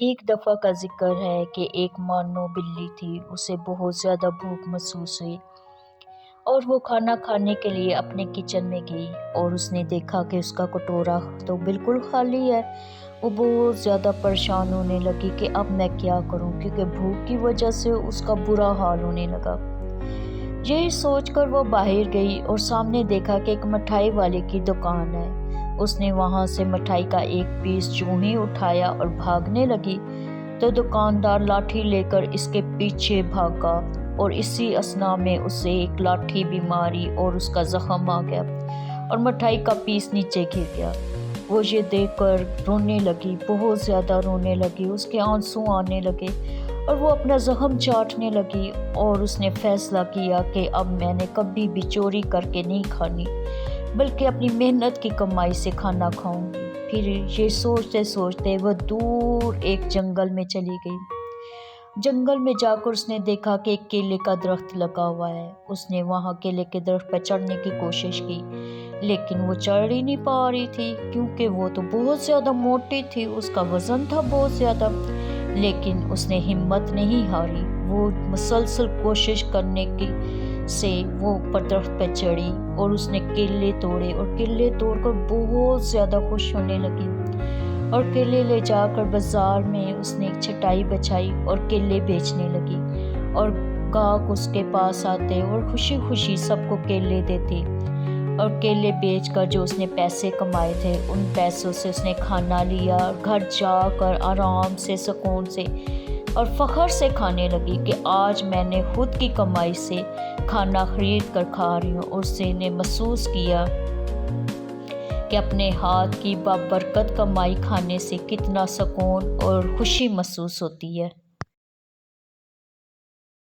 ایک دفعہ کا ذکر ہے کہ ایک مانو بلی تھی، اسے بہت زیادہ بھوک محسوس ہوئی اور وہ کھانا کھانے کے لیے اپنے کچن میں گئی اور اس نے دیکھا کہ اس کا کٹورا تو بالکل خالی ہے۔ وہ بہت زیادہ پریشان ہونے لگی کہ اب میں کیا کروں، کیونکہ بھوک کی وجہ سے اس کا برا حال ہونے لگا۔ یہی سوچ کر وہ باہر گئی اور سامنے دیکھا کہ ایک مٹھائی والے کی دکان ہے۔ اس نے وہاں سے مٹھائی کا ایک پیس یوں ہی اٹھایا اور بھاگنے لگی تو دکاندار لاٹھی لے کر اس کے پیچھے بھاگا اور اسی اثنا میں اسے ایک لاٹھی بھی ماری اور اس کا زخم آ گیا اور مٹھائی کا پیس نیچے گر گیا۔ وہ یہ دیکھ کر رونے لگی، بہت زیادہ رونے لگی، اس کے آنسو آنے لگے اور وہ اپنا زخم چاٹنے لگی اور اس نے فیصلہ کیا کہ اب میں نے کبھی بھی چوری کر کے نہیں کھانی، بلکہ اپنی محنت کی کمائی سے کھانا کھاؤں گی۔ پھر یہ سوچتے سوچتے وہ دور ایک جنگل میں چلی گئی۔ جنگل میں جا کر اس نے دیکھا کہ ایک کیلے کا درخت لگا ہوا ہے۔ اس نے وہاں کیلے کے درخت پر چڑھنے کی کوشش کی، لیکن وہ چڑھ ہی نہیں پا رہی تھی کیونکہ وہ تو بہت زیادہ موٹی تھی، اس کا وزن تھا بہت زیادہ۔ لیکن اس نے ہمت نہیں ہاری، وہ مسلسل کوشش کرنے کی سے وہ اوپر درخت پہ چڑھی اور اس نے کیلے توڑے اور کیلے توڑ کر بہت زیادہ خوش ہونے لگی اور کیلے لے جا کر بازار میں اس نے ایک چٹائی بچھائی اور کیلے بیچنے لگی اور گاہک اس کے پاس آتے اور خوشی خوشی سب کو کیلے دیتی اور کیلے بیچ کر جو اس نے پیسے کمائے تھے ان پیسوں سے اس نے کھانا لیا، گھر جا کر آرام سے سکون سے اور فخر سے کھانے لگی کہ آج میں نے خود کی کمائی سے کھانا خرید کر کھا رہی ہوں، اور اس نے محسوس کیا کہ اپنے ہاتھ کی بابرکت کمائی کھانے سے کتنا سکون اور خوشی محسوس ہوتی ہے۔